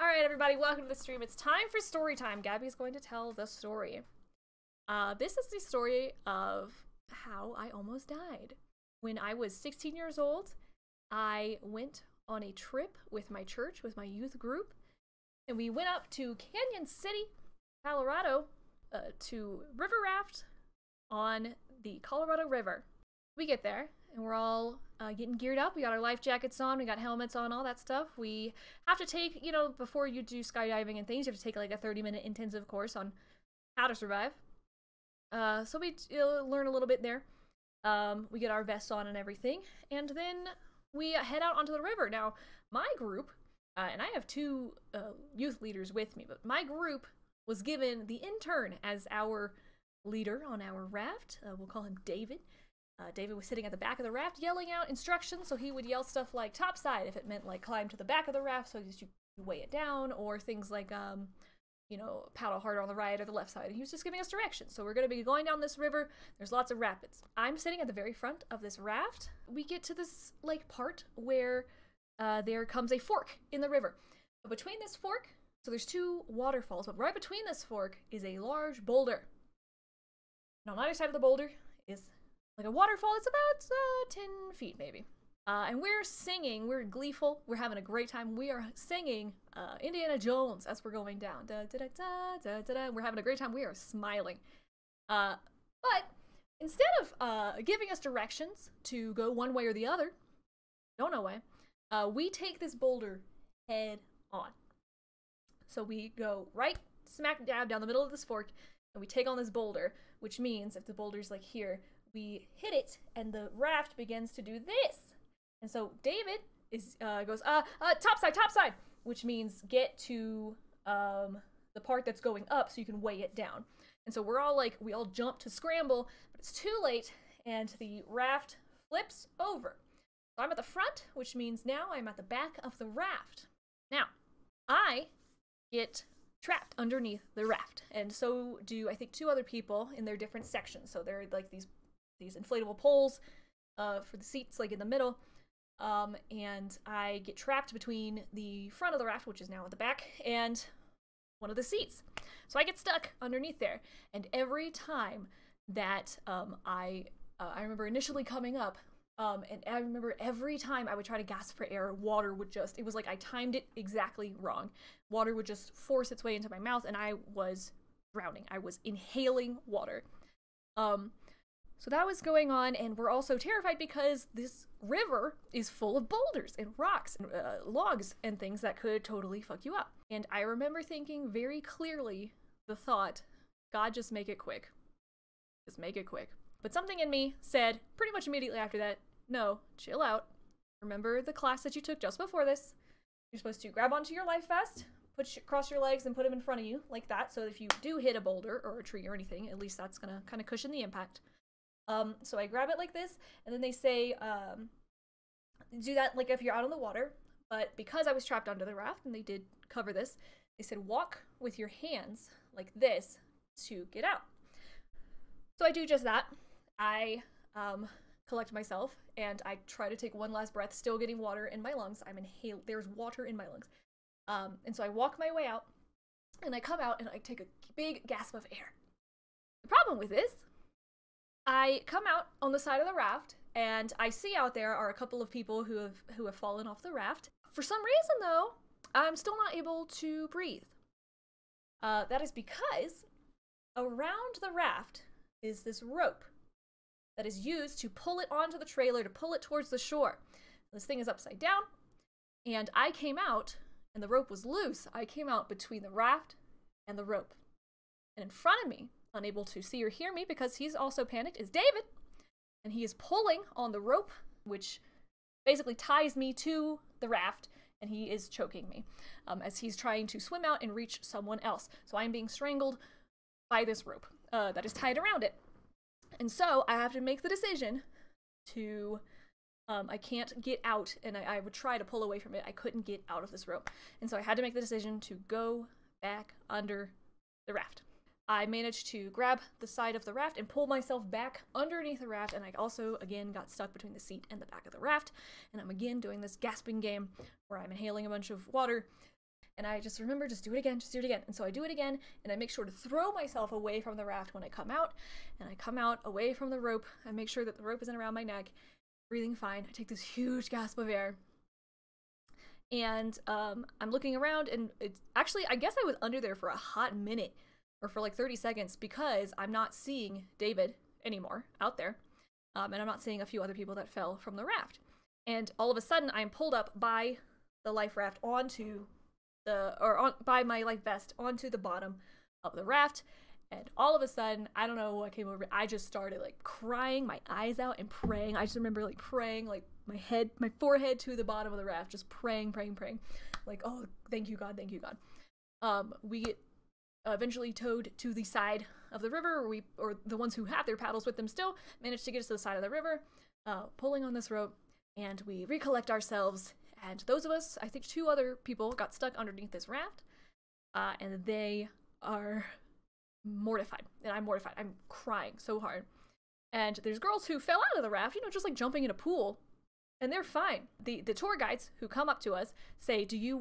Alright, everybody, welcome to the stream. It's time for story time. Gabby's going to tell the story. This is the story of how I almost died. When I was 16 years old, I went on a trip with my church, with my youth group, and we went up to Canyon City, Colorado, to river raft on the Colorado River. We get there, and we're all getting geared up. We got our life jackets on, we got helmets on, all that stuff. We have to take, before you do skydiving and things, you have to take like a 30-minute intensive course on how to survive. So we learn a little bit there. We get our vests on and everything, and then we head out onto the river. Now, my group, and I have two youth leaders with me, but my group was given the intern as our leader on our raft. We'll call him David. David was sitting at the back of the raft yelling out instructions, so he would yell stuff like topside if it meant like climb to the back of the raft so you weigh it down, or things like paddle harder on the right or the left side. And he was just giving us directions. So we're going to be going down this river. There's lots of rapids. I'm sitting at the very front of this raft. We get to this like part where there comes a fork in the river. But between this fork, so there's two waterfalls, but right between this fork is a large boulder. And on either side of the boulder is like a waterfall. It's about 10 feet maybe. And we're singing, we're gleeful, we're having a great time. We are singing Indiana Jones as we're going down. Da, da, da, da, da, da, da. We're having a great time. We are smiling. But instead of giving us directions to go one way or the other, don't know way, we take this boulder head on. So we go right smack dab down the middle of this fork, and we take on this boulder, which means if the boulder's like here, we hit it, and the raft begins to do this. And so David goes, topside, which means get to the part that's going up so you can weigh it down. And so we're all like, we all jump to scramble, but it's too late, and the raft flips over. So I'm at the front, which means now I'm at the back of the raft. Now, I get trapped underneath the raft, and so do, I think, two other people in their different sections. So they're like these inflatable poles for the seats, like in the middle. And I get trapped between the front of the raft, which is now at the back, and one of the seats. So I get stuck underneath there. And every time that I remember initially coming up, and I remember every time I would try to gasp for air, water would just, it was like I timed it exactly wrong. Water would just force its way into my mouth, and I was drowning. I was inhaling water. So that was going on, and we're also terrified because this river is full of boulders and rocks and logs and things that could totally fuck you up. And I remember thinking very clearly the thought, God, just make it quick. Just make it quick. But something in me said pretty much immediately after that, no, chill out. Remember the class that you took just before this. You're supposed to grab onto your life vest, cross your legs and put them in front of you like that, so if you do hit a boulder or a tree or anything, at least that's gonna kind of cushion the impact. So I grab it like this, and then they say, do that like if you're out on the water, but because I was trapped under the raft, and they did cover this, they said walk with your hands like this to get out. So I do just that. I collect myself, and I try to take one last breath, still getting water in my lungs. I'm inhaling, there's water in my lungs. And so I walk my way out, and I come out, and I take a big gasp of air. The problem with this, I come out on the side of the raft, and I see out there are a couple of people who have fallen off the raft. For some reason, though, I'm still not able to breathe. That is because around the raft is this rope that is used to pull it onto the trailer, to pull it towards the shore. This thing is upside down, and I came out, and the rope was loose. I came out between the raft and the rope. And in front of me, unable to see or hear me because he's also panicked, is David. And he is pulling on the rope, which basically ties me to the raft, and he is choking me as he's trying to swim out and reach someone else. So I am being strangled by this rope that is tied around it. And so I have to make the decision to, I can't get out, and I would try to pull away from it. I couldn't get out of this rope. And so I had to make the decision to go back under the raft. I managed to grab the side of the raft and pull myself back underneath the raft, and I also, again, got stuck between the seat and the back of the raft, and I'm again doing this gasping game where I'm inhaling a bunch of water, And I just remember, just do it again, just do it again. And so I do it again, and I make sure to throw myself away from the raft when I come out. And I come out away from the rope. I make sure that the rope isn't around my neck. Breathing fine. I take this huge gasp of air. And I'm looking around, and it's actually, I guess I was under there for a hot minute, or for like 30 seconds, because I'm not seeing David anymore out there. And I'm not seeing a few other people that fell from the raft. And all of a sudden, I'm pulled up by the life raft onto by my life vest onto the bottom of the raft. And all of a sudden, I don't know what came over me. I just started like crying my eyes out and praying. I just remember like praying, like my forehead to the bottom of the raft, just praying. Like, oh, thank you, God, thank you, God. We get eventually towed to the side of the river, or the ones who have their paddles with them still managed to get us to the side of the river, pulling on this rope, and we recollect ourselves. And those of us, I think 2 other people, got stuck underneath this raft, and they are mortified, and I'm mortified. I'm crying so hard. And there's girls who fell out of the raft, just like jumping in a pool, and they're fine. The tour guides who come up to us say, do you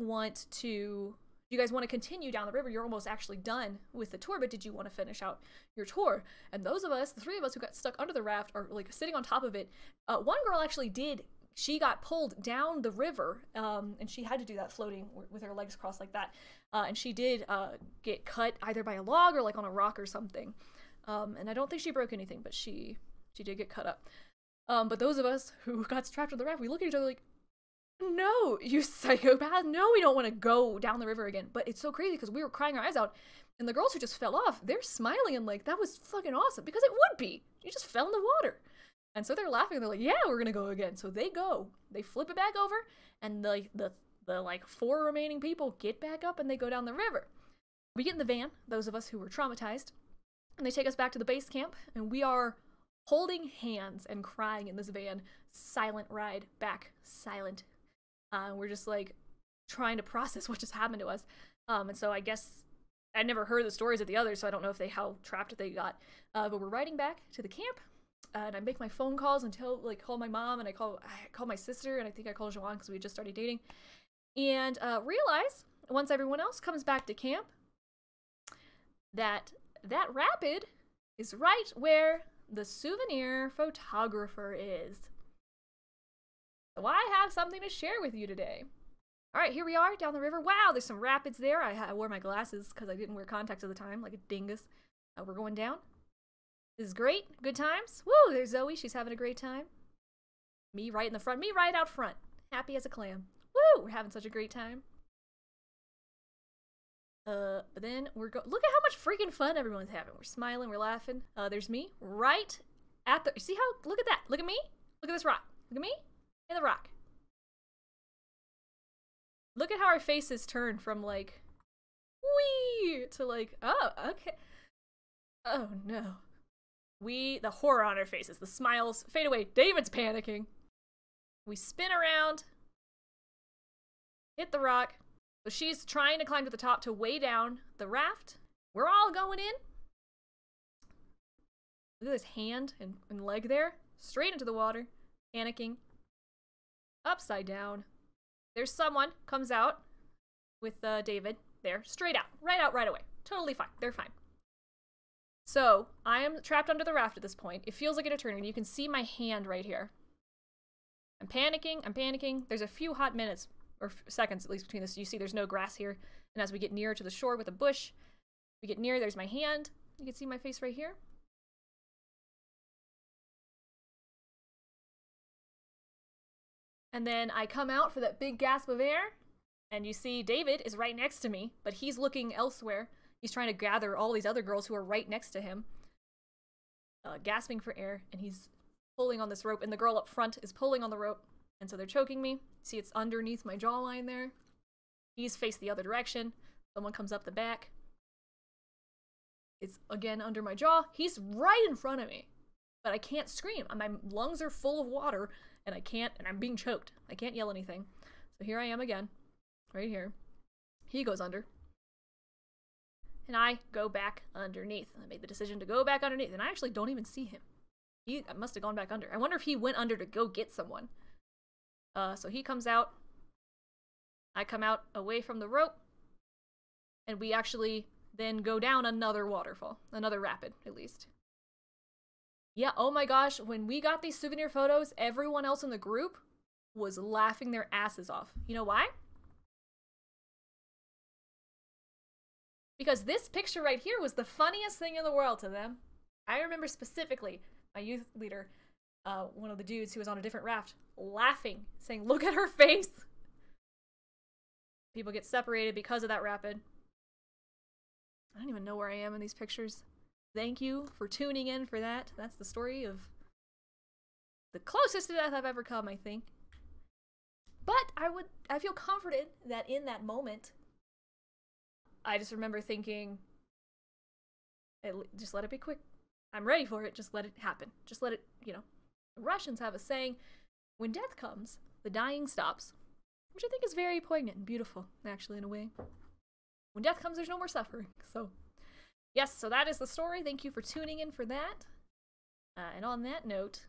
guys want to continue down the river? You're almost actually done with the tour, but did you want to finish out your tour? And those of us, the 3 of us who got stuck under the raft, are like sitting on top of it. One girl actually did. She got pulled down the river, and she had to do that floating with her legs crossed like that. And she did get cut either by a log or like on a rock or something. And I don't think she broke anything, but she did get cut up. But those of us who got trapped on the raft, we look at each other like, no, you psychopath. No, we don't want to go down the river again. But it's so crazy because we were crying our eyes out. And the girls who just fell off, they're smiling and like, that was fucking awesome. Because it would be. You just fell in the water. And so they're laughing. They're like, yeah, we're going to go again. So they go. They flip it back over. And the like 4 remaining people get back up and they go down the river. We get in the van, those of us who were traumatized. And they take us back to the base camp. And we are holding hands and crying in this van. Silent ride back. Silent. We're just like trying to process what just happened to us. And so I guess I never heard the stories of the others, so I don't know how trapped they got. But we're riding back to the camp, and I make my phone calls call my mom, and I call my sister, and I think I call Joanne because we had just started dating. And realize once everyone else comes back to camp that rapid is right where the souvenir photographer is. So I have something to share with you today. All right, here we are down the river. Wow, there's some rapids there. I wore my glasses because I didn't wear contacts at the time, like a dingus. We're going down. This is great. Good times. Woo, there's Zoe. She's having a great time. Me right in the front. Me right out front. Happy as a clam. Woo, we're having such a great time. But then look at how much freaking fun everyone's having. We're smiling, we're laughing. There's me right at the, see how, look at that. Look at me. Look at this rock. Look at me. In the rock. Look at how our faces turn from like, wee, to like, oh, okay. Oh no. The horror on our faces, the smiles fade away. David's panicking. We spin around, hit the rock. So she's trying to climb to the top to weigh down the raft. We're all going in. Look at this hand and leg there. Straight into the water, panicking. Upside down. There's someone comes out with David there, straight out, right away. Totally fine. They're fine. So I am trapped under the raft at this point. It feels like an eternity. You can see my hand right here. I'm panicking. There's a few hot minutes, or seconds at least, between this. You see there's no grass here. And as we get nearer to the shore with a bush, we get near, there's my hand. You can see my face right here. And then I come out for that big gasp of air, and you see David is right next to me, but he's looking elsewhere. He's trying to gather all these other girls who are right next to him, gasping for air, and he's pulling on this rope, and the girl up front is pulling on the rope, and so they're choking me. See, it's underneath my jawline there. He's faced the other direction. Someone comes up the back. It's again under my jaw. He's right in front of me, but I can't scream. My lungs are full of water, and I'm being choked. I can't yell anything. So here I am again, right here. He goes under. And I go back underneath. I made the decision to go back underneath, and I actually don't even see him. He must have gone back under. I wonder if he went under to go get someone. So he comes out. I come out away from the rope, And we actually then go down another waterfall. Another rapid, at least. Yeah, oh my gosh, when we got these souvenir photos, everyone else in the group was laughing their asses off. You know why? Because this picture right here was the funniest thing in the world to them. I remember specifically my youth leader, one of the dudes who was on a different raft, laughing, saying, "Look at her face!" People get separated because of that rapid. I don't even know where I am in these pictures. Thank you for tuning in for that. That's the story of the closest to death I've ever come, I think. But I feel confident that in that moment, I just remember thinking, just let it be quick. I'm ready for it. Just let it happen. Just let it, you know. The Russians have a saying, when death comes, the dying stops. Which I think is very poignant and beautiful, actually, in a way. When death comes, there's no more suffering. So, yes, so that is the story. Thank you for tuning in for that. And on that note,